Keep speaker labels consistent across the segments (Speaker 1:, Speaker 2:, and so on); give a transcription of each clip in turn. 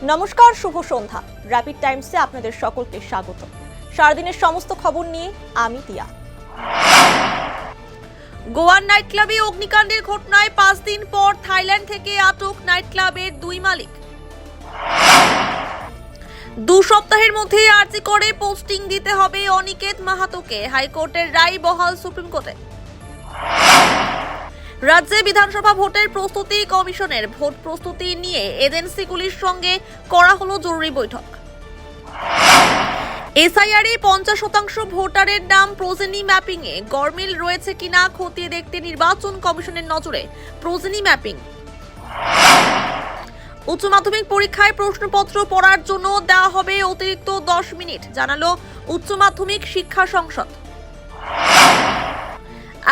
Speaker 1: নমস্কার, শুভ সন্ধ্যা। র্যাপিড টাইমসে আপনাদের সকলকে স্বাগত। সারাদিনের সমস্ত খবর নিয়ে আমি তিয়া। গোয়ার নাইট ক্লাবে অগ্নিকাণ্ডের ঘটনায় 5 দিন পর থাইল্যান্ড থেকে আটক নাইট ক্লাবের 2 মালিক। 2 সপ্তাহের মধ্যে আর্জি করে পোস্টিং দিতে হবে অনিকেত মাহাতোকে, হাইকোর্টের রায় বহাল সুপ্রিম কোর্টে। রাজ্যে বিধানসভা ভোটের প্রস্তুতি কমিশনের ভোট প্রস্তুতি নিয়ে এজেন্সিগুলির সঙ্গে করা হলো জরুরি বৈঠক। এসআইআরে 50% ভোটারের নাম প্রোজেনি ম্যাপিংয়ে গরমিল রয়েছে কিনা খতিয়ে দেখতে নির্বাচন কমিশনের নজরে প্রোজেনি ম্যাপিং। উচ্চ মাধ্যমিক পরীক্ষায় প্রশ্নপত্র পড়ার জন্য দেওয়া হবে অতিরিক্ত 10 মিনিট, জানালো উচ্চ মাধ্যমিক শিক্ষা সংসদ।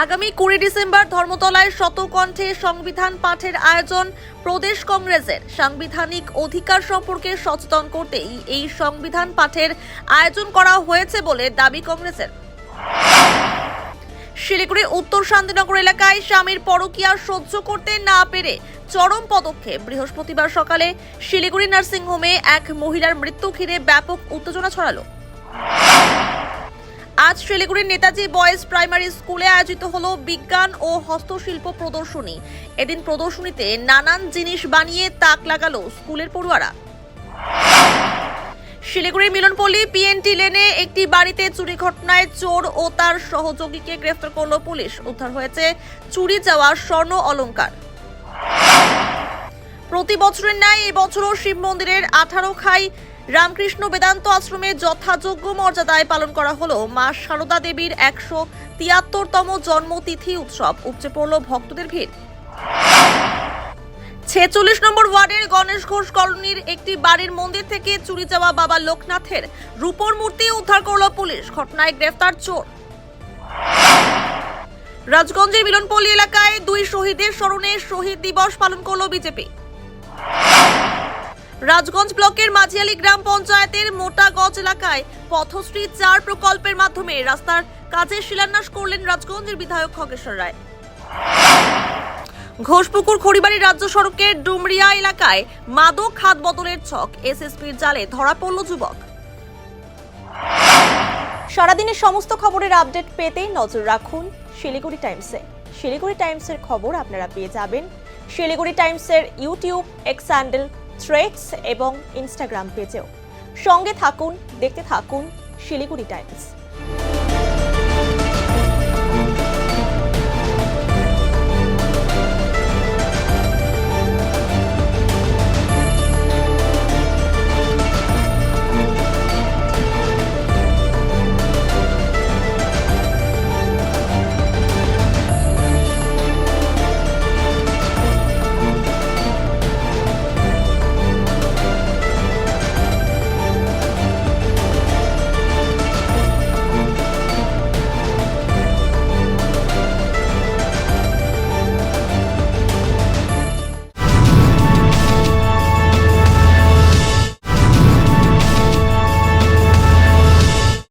Speaker 1: আগামী 20 ডিসেম্বর ধর্মতলায় শতকণ্ঠে সংবিধান পাঠের আয়োজন প্রদেশ কংগ্রেসের। সাংবিধানিক অধিকার সম্পর্কে সচেতন করতেই এই সংবিধান পাঠের আয়োজন করা হয়েছে বলে দাবি কংগ্রেসের। শিলিগুড়ির উত্তর শান্তিনগর এলাকায় স্বামীর পরকীয়া সহ্য করতে না পেরে চরম পদক্ষেপ। বৃহস্পতিবার সকালে শিলিগুড়ি নার্সিংহোমে এক মহিলার মৃত্যু ঘিরে ব্যাপক উত্তেজনা ছড়ালো। আজ শিলিগুড়ির নেতাজি বয়েজ প্রাইমারি স্কুলে আয়োজিত হলো বিজ্ঞান ও হস্তশিল্প প্রদর্শনী। এদিন প্রদর্শনীতে নানান জিনিস বানিয়ে তাক লাগালো স্কুলের পড়ুয়ারা। শিলিগুড়ির মিলনপল্লী পিএনটি লেনে একটি বাড়িতে চুরি ঘটনায় চোর ও তার সহযোগীকে গ্রেফতার করলো পুলিশ। উদ্ধার হয়েছে চুরি যাওয়া স্বর্ণ অলংকার। প্রতি বছরের ন্যায় এবছরও শিব মন্দিরের 18 খাই রামকৃষ্ণ বেদান্ত আশ্রমে যথাযোগ্য মর্যাদায় পালন করা হলো মা শারদা দেবীর 173তম জন্মতিথি উৎসব। উপচে পড়ল ভক্তদের ভিড়। 46 নম্বর ওয়ার্ডের গণেশ ঘোষ কলোনির একটি বাড়ির মন্দির থেকে চুরি যাওয়া বাবা লোকনাথের রূপোর মূর্তি উদ্ধার করল পুলিশ। ঘটনায় গ্রেফতার চোর। রাজগঞ্জের মিলনপল্লী এলাকায় 2 শহীদের স্মরণে শহীদ দিবস পালন করল বিজেপি। রাজগঞ্জ ব্লকের মাঝিয়ালি গ্রাম পঞ্চায়েতের মোটাগজ এলাকায় পথশ্রী 4 প্রকল্পের মাধ্যমে রাস্তার কাজের শিলান্যাস করলেন রাজগঞ্জের বিধায়ক খগেশ্বর রায়। ঘোষপুকুর খড়িবাড়ি রাজ্য সড়কের ডুমরিয়া এলাকায় মাদক হাত বদলের ছক। এসএসপির জালে ধরা পড়ল যুবক। সারাদিনের সমস্ত খবরের আপডেট পেতে নজর রাখুন শিলিগুড়ি টাইমসে। শিলিগুড়ি টাইমসের খবর আপনারা পেয়ে যাবেন শিলিগুড়ি টাইমসের ইউটিউব, এক্স হ্যান্ডেল, থ্রেডস এবং ইনস্টাগ্রাম পেজেও। সঙ্গে থাকুন, দেখতে থাকুন শিলিগুড়ি টাইমস।